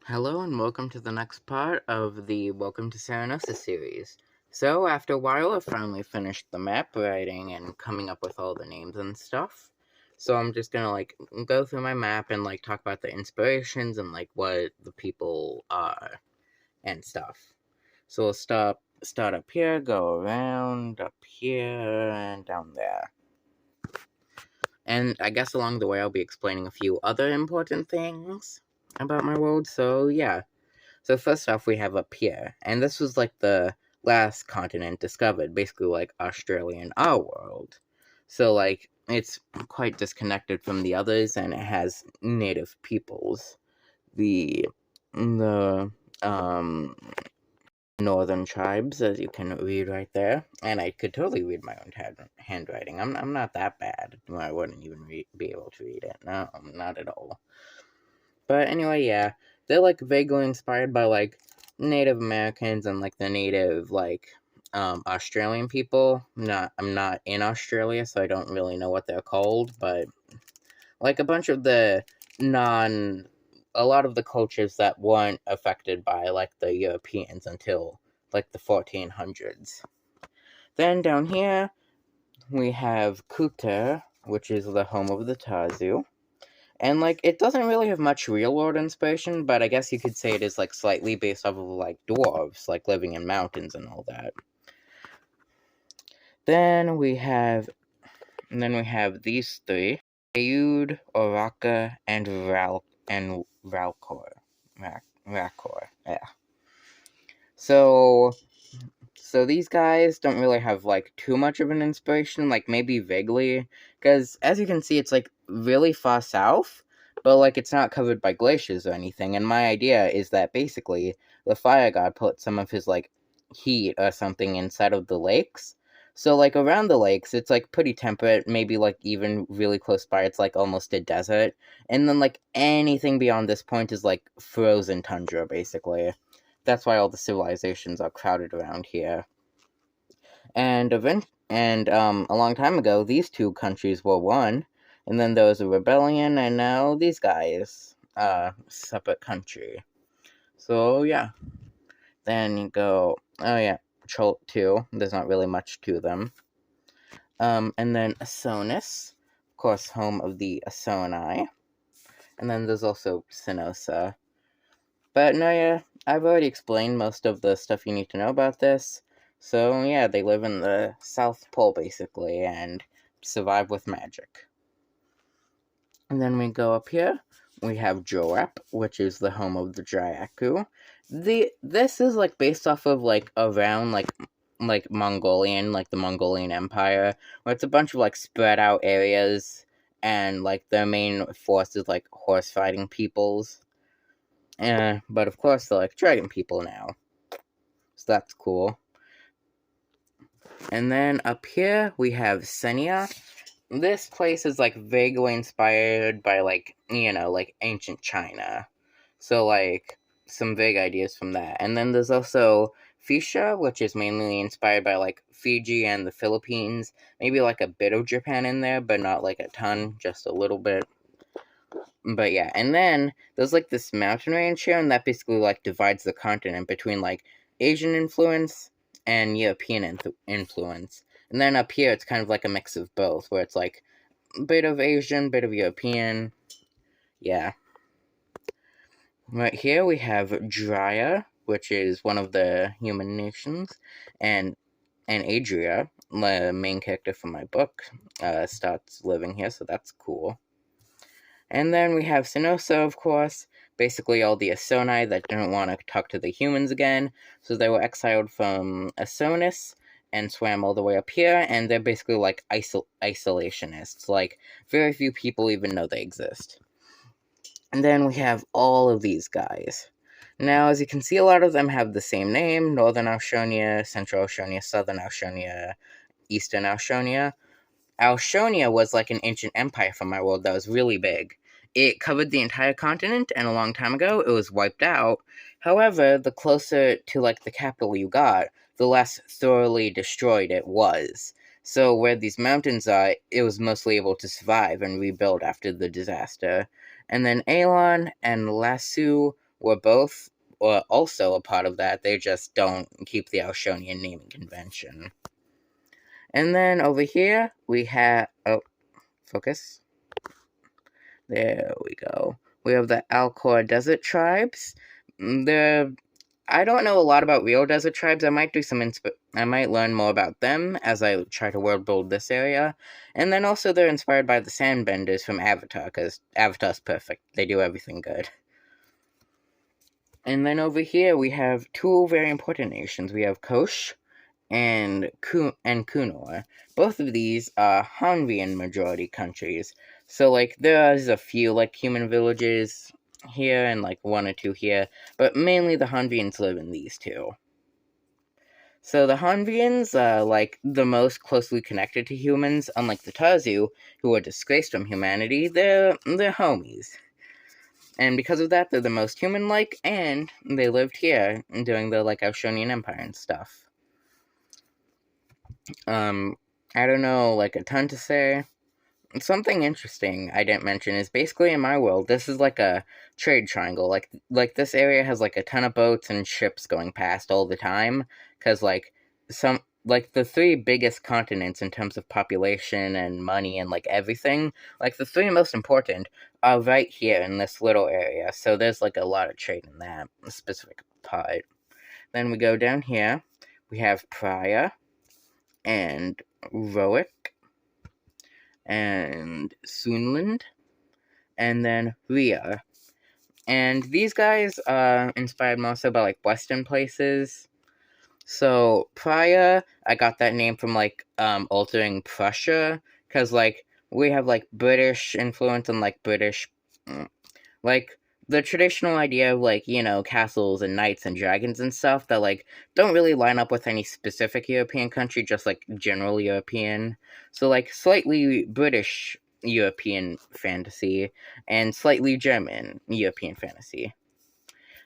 Hello and welcome to the next part of the Welcome to Serinosis series. So, after a while, I finally finished the map writing and coming up with all the names and stuff. So, I'm just gonna, go through my map and, talk about the inspirations and, what the people are and stuff. So, we'll start up here, go around, up here, and down there. And I guess along the way, I'll be explaining a few other important things about my world, so yeah. So first off, we have up here, and this was the last continent discovered, basically like Australia in our world. So it's quite disconnected from the others, and it has native peoples. The northern tribes, as you can read right there, and I could totally read my own handwriting. I'm not that bad. I wouldn't even be able to read it. No, not at all. But anyway, yeah, they're vaguely inspired by Native Americans and the native Australian people. I'm not in Australia, so I don't really know what they're called, but a bunch of a lot of the cultures that weren't affected by the Europeans until the 1400s. Then down here we have Kuta, which is the home of the Tazu. And it doesn't really have much real world inspiration, but I guess you could say it is slightly based off of dwarves, living in mountains and all that. Then we have these three: Ayud, Oraka, and Ralcor. Rakor. Yeah. So these guys don't really have too much of an inspiration, maybe vaguely, because as you can see, it's really far south, but it's not covered by glaciers or anything. And my idea is that basically the fire god put some of his heat or something inside of the lakes. So around the lakes, it's pretty temperate, maybe even really close by, it's almost a desert. And then anything beyond this point is frozen tundra, basically. That's why all the civilizations are crowded around here. And a long time ago, these two countries were one, and then there was a rebellion, and now these guys, separate country. So yeah. Then you go, oh yeah, Chult 2. There's not really much to them. And then Asonis, of course, home of the Asoni. And then there's also Sinosa. But no, yeah, I've already explained most of the stuff you need to know about this. So yeah, they live in the South Pole basically and survive with magic. And then we go up here. We have Joap, which is the home of the Dryaku. This is based off of around Mongolian, the Mongolian Empire, where it's a bunch of spread out areas, and their main force is horse fighting peoples. But of course they're dragon people now. So that's cool. And then up here we have Senia. This place is vaguely inspired by ancient China. So some vague ideas from that. And then there's also Fisha, which is mainly inspired by Fiji and the Philippines. Maybe a bit of Japan in there, but not a ton, just a little bit. But yeah, and then there's this mountain range here, and that basically divides the continent between Asian influence and European influence. And then up here, it's kind of a mix of both, where it's a bit of Asian, bit of European. Yeah. Right here we have Drya, which is one of the human nations, and Adria, the main character from my book, starts living here, so that's cool. And then we have Sinosa, of course, basically all the Asoni that didn't want to talk to the humans again, so they were exiled from Asonis and swam all the way up here, and they're basically isolationists. Very few people even know they exist. And then we have all of these guys. Now, as you can see, a lot of them have the same name: Northern Austronia, Central Austronia, Southern Austronia, Eastern Austronia. Austronia was an ancient empire from my world that was really big. It covered the entire continent, and a long time ago, it was wiped out. However, the closer to the capital you got, the less thoroughly destroyed it was. So where these mountains are, it was mostly able to survive and rebuild after the disaster. And then Alon and Lassu were both also a part of that. They just don't keep the Australian naming convention. And then over here we have focus. There we go. We have the Alcor Desert tribes. I don't know a lot about real desert tribes. I might do I might learn more about them as I try to world build this area. And then also they're inspired by the Sandbenders from Avatar, because Avatar's perfect. They do everything good. And then over here we have two very important nations. We have Kosh and Kunor. Both of these are Hanvian majority countries. So like there's a few like human villages here and like one or two here, but mainly the Hanvians live in these two. So the Hanvians are like the most closely connected to humans, unlike the Tazu, who are disgraced from humanity. They're homies. And because of that, they're the most human-like, and they lived here during the like Australian Empire and stuff. I don't know, like a ton to say. Something interesting I didn't mention is basically in my world, this is like a trade triangle. Like this area has like a ton of boats and ships going past all the time, because like the three biggest continents in terms of population and money and like everything, like the three most important are right here in this little area. So there's like a lot of trade in that specific part. Then we go down here. We have Praia and Roic and Sunland, and then Ria. And these guys are inspired mostly by like Western places. So Praia, I got that name from like altering Prussia, because like we have like British influence and like British, like the traditional idea of like, you know, castles and knights and dragons and stuff that like don't really line up with any specific European country, just like general European. So like slightly British European fantasy and slightly German European fantasy.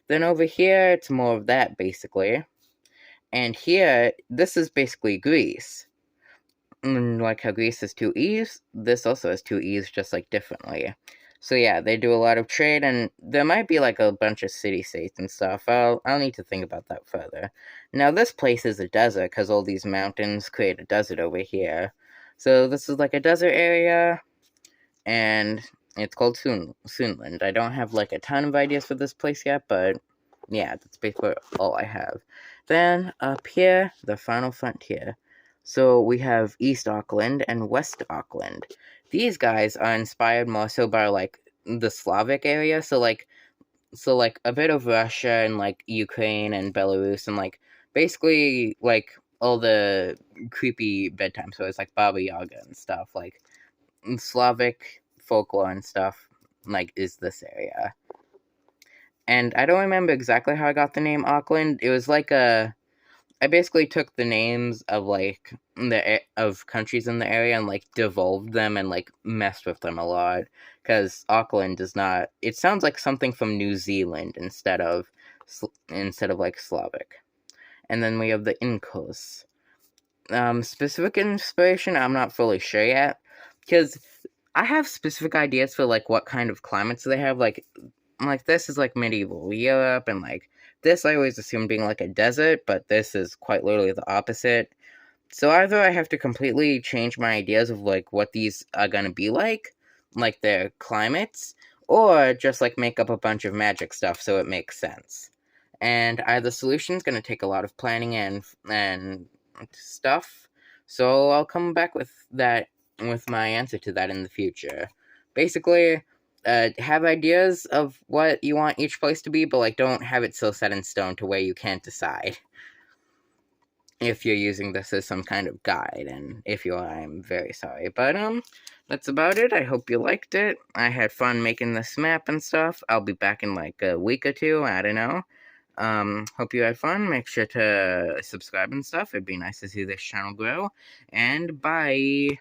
Then over here it's more of that basically. And here this is basically Greece. Like how Greece has two E's, this also has two E's, just like differently. So yeah, they do a lot of trade, and there might be like a bunch of city-states and stuff. I'll need to think about that further. Now this place is a desert, because all these mountains create a desert over here. So this is like a desert area, and it's called Sunland. I don't have like a ton of ideas for this place yet, but yeah, that's basically all I have. Then up here, the final frontier. So we have East Auckland and West Auckland. These guys are inspired more so by like the Slavic area, so like a bit of Russia and like Ukraine and Belarus and like basically like all the creepy bedtime stories like Baba Yaga and stuff, like Slavic folklore and stuff like is this area. And I don't remember exactly how I got the name Auckland. It was like I basically took the names of like of countries in the area and like devolved them and like messed with them a lot, because Auckland does not. It sounds like something from New Zealand instead of like Slavic. And then we have the Incos. Specific inspiration, I'm not fully sure yet, because I have specific ideas for like what kind of climates they have. Like this is like medieval Europe, and like this I always assumed being like a desert, but this is quite literally the opposite. So either I have to completely change my ideas of like what these are gonna be like their climates, or just like make up a bunch of magic stuff so it makes sense. And either solution's gonna take a lot of planning and stuff. So I'll come back with my answer to that in the future. Basically, have ideas of what you want each place to be, but like don't have it so set in stone to where you can't decide. If you're using this as some kind of guide, and if you are, I'm very sorry. But that's about it. I hope you liked it. I had fun making this map and stuff. I'll be back in like a week or two. I don't know. Hope you had fun. Make sure to subscribe and stuff. It'd be nice to see this channel grow. And bye.